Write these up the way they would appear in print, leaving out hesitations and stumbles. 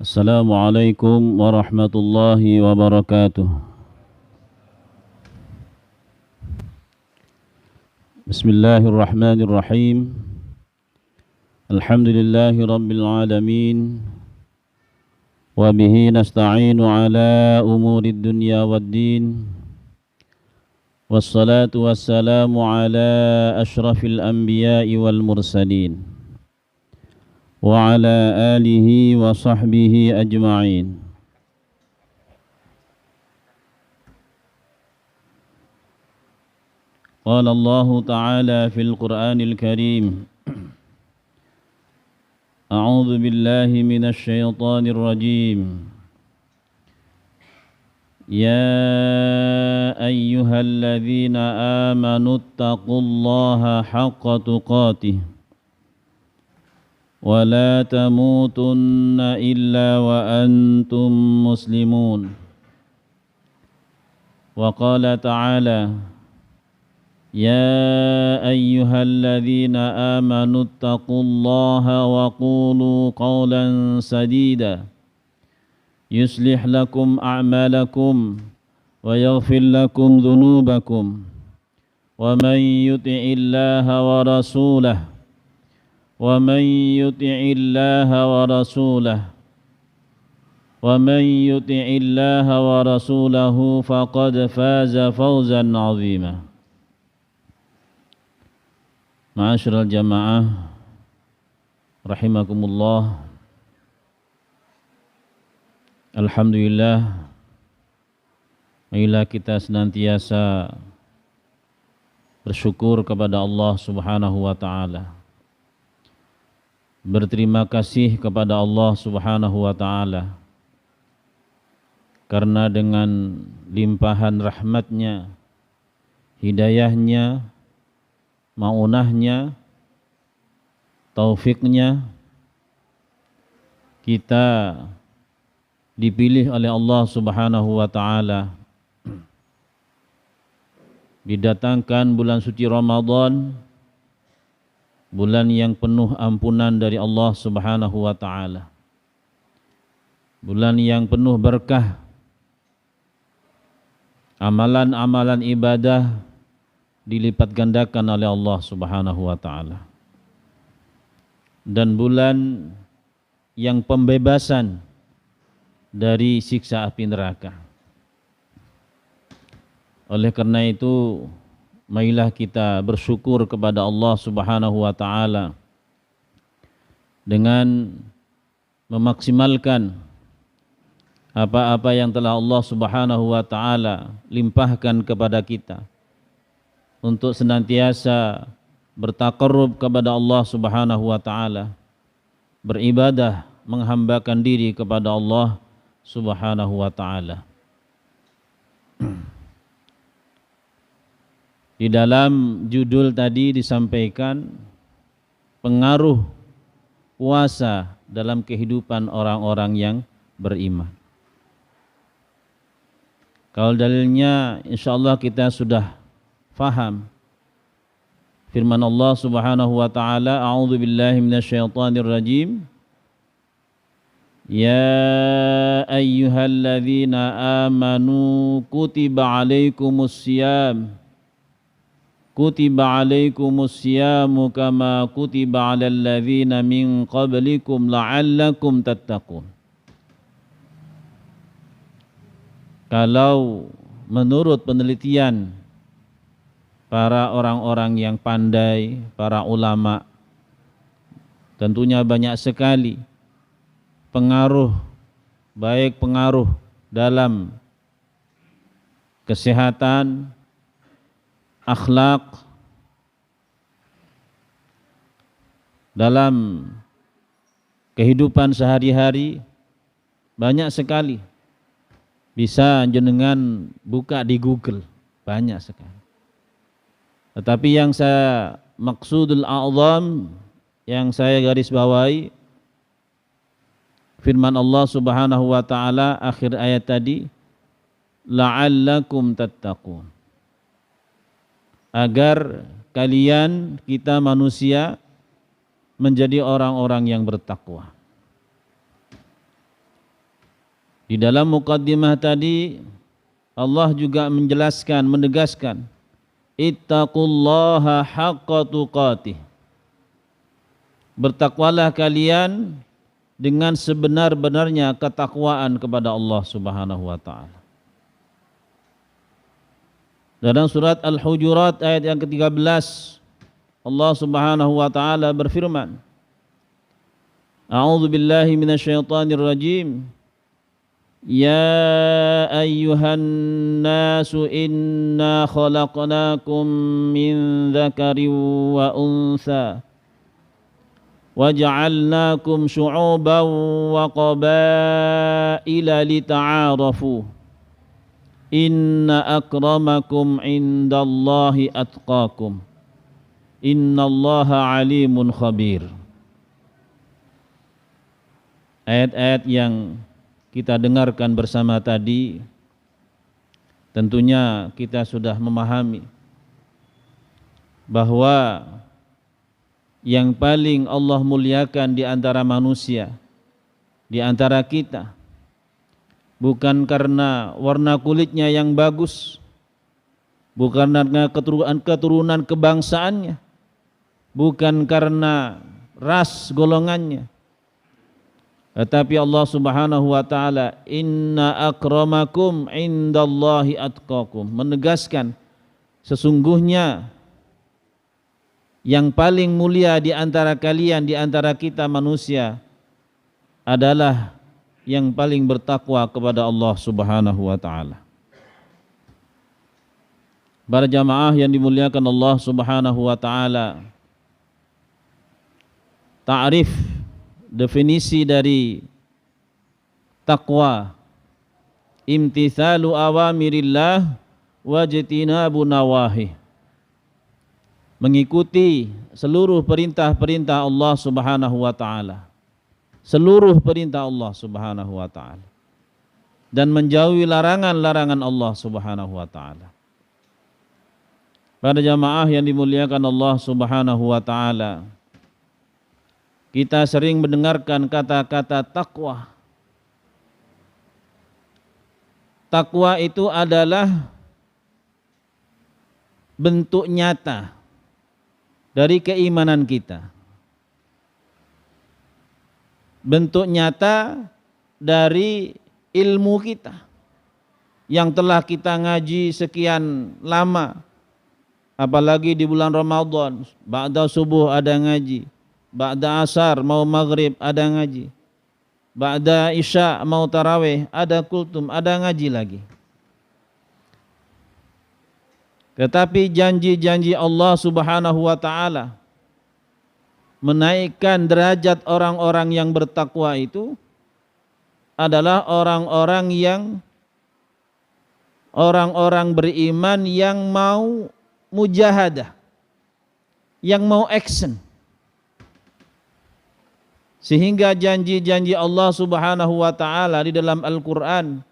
Assalamualaikum warahmatullahi wabarakatuh. Bismillahirrahmanirrahim. Alhamdulillahi rabbil alamin. Wa bihi nasta'inu ala umurid dunya waddin. Wassalatu wassalamu ala ashrafil anbiya'i wal mursalin. Wa ala alihi wa sahbihi ajma'in. Qala Allah Ta'ala fil Qur'anil Karim. A'udzu billahi minasy syaithanir rajim. Ya ayyuhalladzina amanu taqullaha haqqa tuqatih. ولا تموتن إلا وأنتم مسلمون وقال تعالى يا أيها الذين آمنوا اتقوا الله وقولوا قولا سديدا يصلح لكم أعمالكم ويغفر لكم ذنوبكم ومن يطع الله ورسوله ومن يطع الله ورسوله فقد فاز فوزا عظيما. Ma'asyiral jamaah rahimakumullah. Alhamdulillah, marilah kita senantiasa bersyukur kepada Allah Subhanahu wa taala. Berterima kasih kepada Allah Subhanahu wa ta'ala karena dengan limpahan rahmatnya, hidayahnya, maunahnya, taufiknya, kita dipilih oleh Allah Subhanahu wa ta'ala, didatangkan bulan suci Ramadan, bulan yang penuh ampunan dari Allah Subhanahu wa ta'ala, bulan yang penuh berkah, amalan-amalan ibadah dilipat gandakan oleh Allah Subhanahu wa ta'ala, dan bulan yang pembebasan dari siksa api neraka. Oleh karena itu, marilah kita bersyukur kepada Allah Subhanahu wa ta'ala dengan memaksimalkan apa-apa yang telah Allah Subhanahu wa ta'ala limpahkan kepada kita untuk senantiasa bertaqarrub kepada Allah Subhanahu wa ta'ala, beribadah, menghambakan diri kepada Allah Subhanahu wa ta'ala. Di dalam judul tadi disampaikan pengaruh puasa dalam kehidupan orang-orang yang beriman. Kalau dalilnya insyaallah kita sudah faham. Firman Allah Subhanahu wa taala, a'udzu billahi minasyaitonir rajim. Ya ayyuhalladzina amanu kutiba alaikumus syiyam Kutiba alaikumus syiyamu kama kutiba alal ladzina min qablikum la'allakum tattaqun. Kalau menurut penelitian para orang-orang yang pandai, para ulama, tentunya banyak sekali pengaruh, baik pengaruh dalam kesehatan, akhlak, dalam kehidupan sehari-hari, banyak sekali. Bisa jenengan buka di Google, banyak sekali. Tetapi yang saya maksudul a'zam, yang saya garis bawahi, firman Allah Subhanahu wa ta'ala akhir ayat tadi, la'allakum tattaqun, agar kalian, kita manusia, menjadi orang-orang yang bertakwa. Di dalam muqaddimah tadi Allah juga menjelaskan, menegaskan, ittaqullaha haqqa tuqatih. Bertakwalah kalian dengan sebenar-benarnya ketakwaan kepada Allah Subhanahu wa taala. Dalam surat Al-Hujurat ayat yang ke-13 Allah Subhanahu wa taala berfirman, A'udzu billahi minasyaitonir rajim. Ya ayyuhan nasu inna khalaqnakum min dzakarin wa untha waja'alnakum syu'uban wa qabaila lita'arafu inna akramakum indallahi atqakum innallaha alimun khabir. Ayat-ayat yang kita dengarkan bersama tadi tentunya kita sudah memahami bahwa yang paling Allah muliakan di antara manusia, di antara kita, bukan karena warna kulitnya yang bagus, bukan karena keturunan kebangsaannya, bukan karena ras golongannya, tetapi Allah Subhanahu wa taala inna akramakum indallahi atqakum, menegaskan sesungguhnya yang paling mulia di antara kalian, di antara kita manusia adalah yang paling bertakwa kepada Allah Subhanahu wa taala. Para jamaah yang dimuliakan Allah Subhanahu wa taala, ta'rif, definisi dari takwa, imtithalu awamirillah wajtinabu nawahi, mengikuti seluruh perintah-perintah Allah Subhanahu wa taala, seluruh perintah Allah Subhanahu wa taala, dan menjauhi larangan-larangan Allah Subhanahu wa taala. Para jamaah yang dimuliakan Allah Subhanahu wa taala, kita sering mendengarkan kata-kata takwa. Takwa itu adalah bentuk nyata dari keimanan kita. Bentuk nyata dari ilmu kita yang telah kita ngaji sekian lama. Apalagi di bulan Ramadan, ba'da subuh ada ngaji, ba'da asar mau maghrib ada ngaji, ba'da isya mau tarawih ada kultum, ada ngaji lagi. Tetapi janji-janji Allah Subhanahu wa taala menaikkan derajat orang-orang yang bertakwa itu adalah orang-orang beriman yang mau mujahadah, yang mau action. Sehingga janji-janji Allah Subhanahu wa taala di dalam Al-Qur'an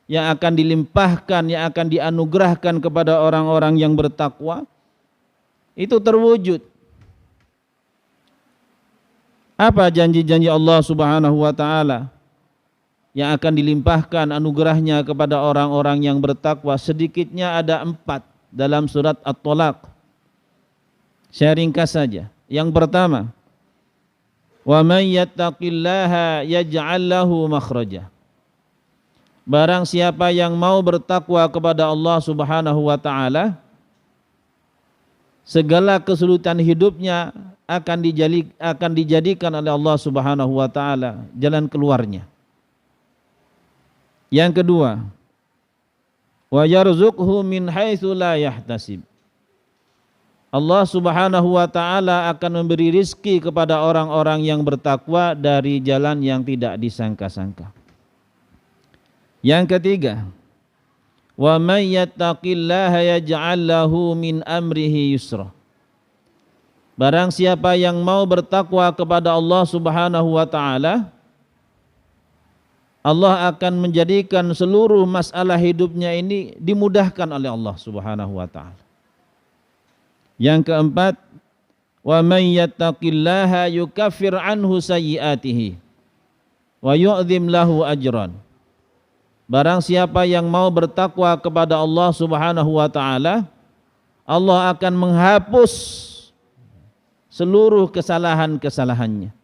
yang akan dilimpahkan, yang akan dianugerahkan kepada orang-orang yang bertakwa itu terwujud. Apa janji-janji Allah Subhanahu wa taala yang akan dilimpahkan anugerahnya kepada orang-orang yang bertakwa? Sedikitnya ada 4 dalam surat At-Tolaq. Saya ringkas saja. Yang pertama, wa may yattaqillaha yaj'al lahu makhraja. Barang siapa yang mau bertakwa kepada Allah Subhanahu wa taala, segala kesulitan hidupnya akan dijadikan oleh Allah Subhanahu wa taala jalan keluarnya. Yang kedua, wa yarzuqhu min haitsu la yahtasib. Allah Subhanahu wa taala akan memberi rizki kepada orang-orang yang bertakwa dari jalan yang tidak disangka-sangka. Yang ketiga, wa may yattaqillaha yaj'al lahu min amrihi yusra. Barang siapa yang mau bertakwa kepada Allah Subhanahu wa taala, Allah akan menjadikan seluruh masalah hidupnya ini dimudahkan oleh Allah Subhanahu wa taala. Yang keempat, wa may yattaqillaha yukaffir anhu sayyi'atihi wa yu'dhim lahu ajran. Barang siapa yang mau bertakwa kepada Allah Subhanahu wa taala, Allah akan menghapus seluruh kesalahan-kesalahannya.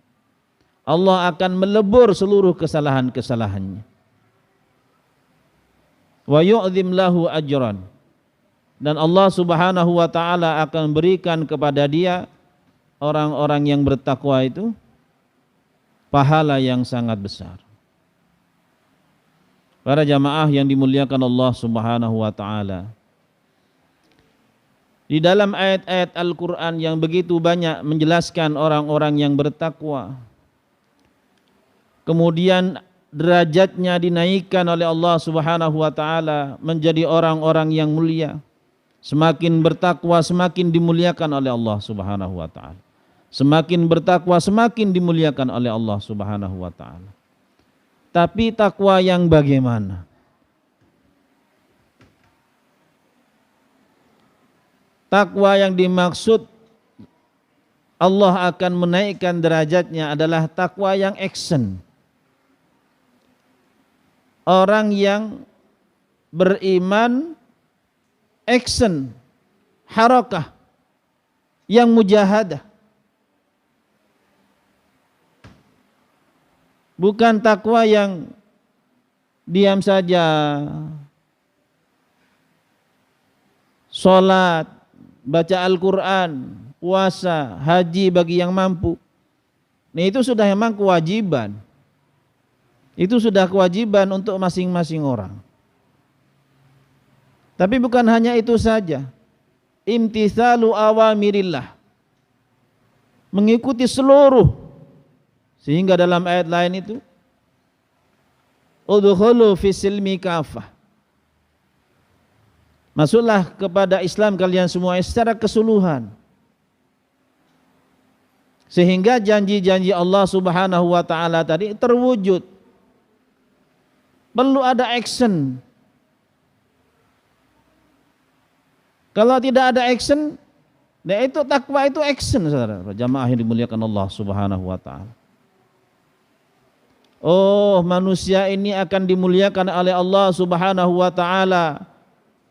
Allah akan melebur seluruh kesalahan-kesalahannya. Wa yu'zim lahu ajran. Dan Allah Subhanahu wa taala akan berikan kepada dia, orang-orang yang bertakwa itu, pahala yang sangat besar. Para jamaah yang dimuliakan Allah Subhanahu wa taala, di dalam ayat-ayat Al-Quran yang begitu banyak menjelaskan orang-orang yang bertakwa, kemudian derajatnya dinaikkan oleh Allah Subhanahu wa taala menjadi orang-orang yang mulia. Semakin bertakwa semakin dimuliakan oleh Allah Subhanahu wa taala. Semakin bertakwa semakin dimuliakan oleh Allah Subhanahu wa taala. Tapi takwa yang bagaimana? Takwa yang dimaksud Allah akan menaikkan derajatnya adalah takwa yang action. Orang yang beriman action, harakah, yang mujahadah. Bukan takwa yang diam saja, sholat, baca Al-Quran, puasa, haji bagi yang mampu. Nah, itu sudah memang kewajiban. Itu sudah kewajiban untuk masing-masing orang. Tapi bukan hanya itu saja. Imtithalu awamirillah, mengikuti seluruh. Sehingga dalam ayat lain itu, udkhulu fis-silmi kafah, masuklah kepada Islam kalian semua secara keseluruhan. Sehingga janji-janji Allah Subhanahu wa taala tadi terwujud. Perlu ada action. Kalau tidak ada action, nah itu takwa itu action, saudara. Jamaah yang dimuliakan Allah Subhanahu wa taala. Oh, manusia ini akan dimuliakan oleh Allah Subhanahu wa taala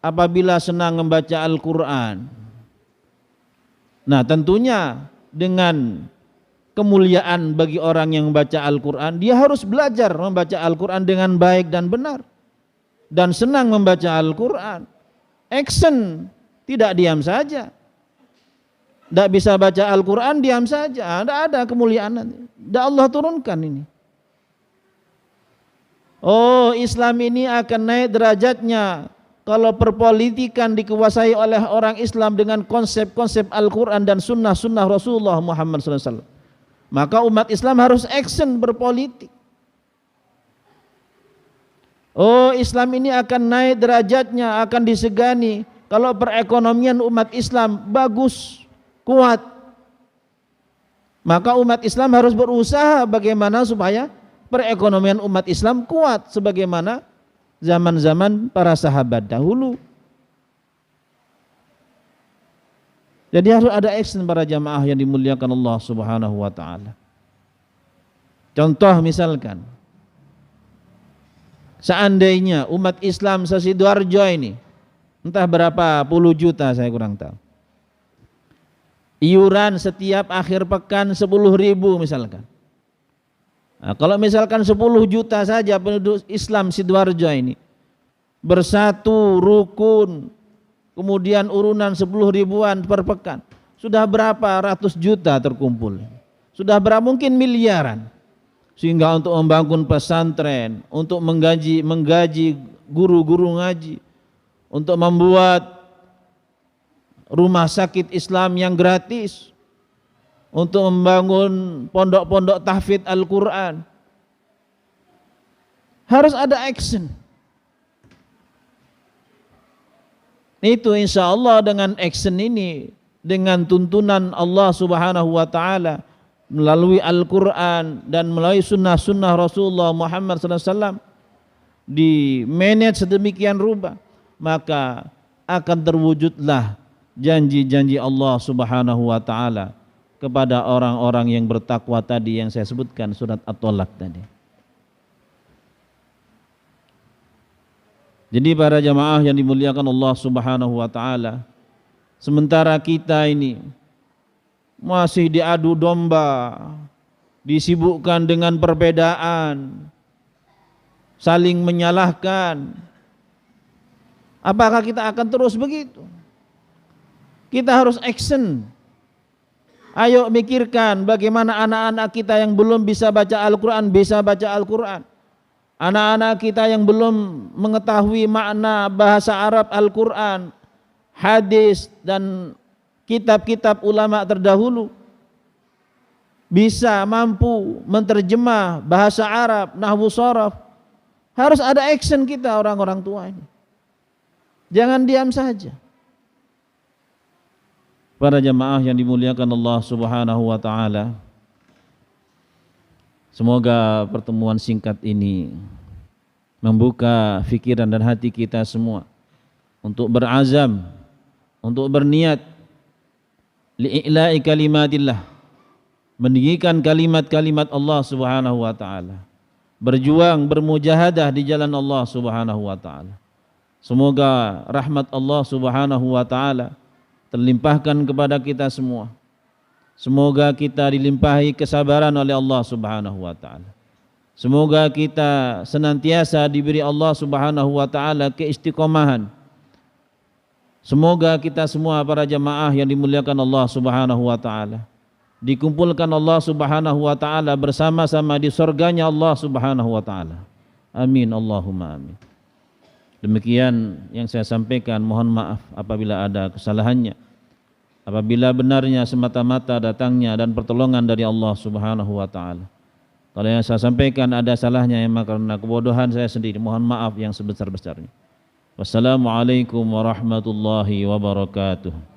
apabila senang membaca Al-Qur'an. Nah, tentunya dengan kemuliaan bagi orang yang membaca Al-Qur'an, dia harus belajar membaca Al-Qur'an dengan baik dan benar dan senang membaca Al-Qur'an. Action, tidak diam saja. Tidak bisa baca Al-Quran diam saja. Tidak ada kemuliaan nanti. Tidak Allah turunkan ini. Oh, Islam ini akan naik derajatnya kalau perpolitikan dikuasai oleh orang Islam dengan konsep-konsep Al-Quran dan sunnah-sunnah Rasulullah Muhammad SAW. Maka umat Islam harus action berpolitik. Oh, Islam ini akan naik derajatnya, akan disegani kalau perekonomian umat Islam bagus, kuat. Maka umat Islam harus berusaha bagaimana supaya perekonomian umat Islam kuat sebagaimana zaman-zaman para sahabat dahulu. Jadi harus ada action para jamaah yang dimuliakan Allah Subhanahu wa taala. Contoh misalkan, seandainya umat Islam se-Sidoarjo ini, entah berapa puluh juta saya kurang tahu, iuran setiap akhir pekan 10.000 misalkan. Nah, kalau misalkan 10 juta saja penduduk Islam Sidoarjo ini bersatu rukun, kemudian urunan 10 ribuan per pekan, sudah berapa ratus juta terkumpul, sudah berapa mungkin miliaran, sehingga untuk membangun pesantren, untuk menggaji guru-guru ngaji, untuk membuat rumah sakit Islam yang gratis, untuk membangun pondok-pondok tahfidz Al-Quran. Harus ada action. Itu insya Allah dengan action ini, dengan tuntunan Allah Subhanahu wa ta'ala melalui Al-Quran dan melalui sunnah-sunnah Rasulullah Muhammad SAW, di manage sedemikian rupa, maka akan terwujudlah janji-janji Allah Subhanahu wa ta'ala kepada orang-orang yang bertakwa tadi yang saya sebutkan surat At-Tolak tadi. Jadi para jamaah yang dimuliakan Allah Subhanahu wa taala, sementara kita ini masih diadu domba, disibukkan dengan perbedaan, saling menyalahkan, apakah kita akan terus begitu? Kita harus action. Ayo mikirkan bagaimana anak-anak kita yang belum bisa baca Al-Quran bisa baca Al-Quran. Anak-anak kita yang belum mengetahui makna bahasa Arab Al-Quran, hadis dan kitab-kitab ulama terdahulu bisa mampu menerjemah bahasa Arab, nahwu sharaf. Harus ada action kita orang-orang tua ini. Jangan diam saja. Para jamaah yang dimuliakan Allah Subhanahu wa taala, semoga pertemuan singkat ini membuka fikiran dan hati kita semua untuk berazam, untuk berniat li'ila'i kalimatillah, meninggikan kalimat-kalimat Allah Subhanahu wa taala, berjuang bermujahadah di jalan Allah Subhanahu wa taala. Semoga rahmat Allah Subhanahu wa taala terlimpahkan kepada kita semua. Semoga kita dilimpahi kesabaran oleh Allah Subhanahu wa taala. Semoga kita senantiasa diberi Allah Subhanahu wa taala keistiqomahan. Semoga kita semua para jamaah yang dimuliakan Allah Subhanahu wa taala dikumpulkan Allah Subhanahu wa taala bersama-sama di surganya Allah Subhanahu wa taala. Amin Allahumma amin. Demikian yang saya sampaikan, mohon maaf apabila ada kesalahannya. Apabila benarnya semata-mata datangnya dan pertolongan dari Allah Subhanahu wa taala. Kalau yang saya sampaikan ada salahnya emang karena kebodohan saya sendiri, mohon maaf yang sebesar-besarnya. Wassalamualaikum warahmatullahi wabarakatuh.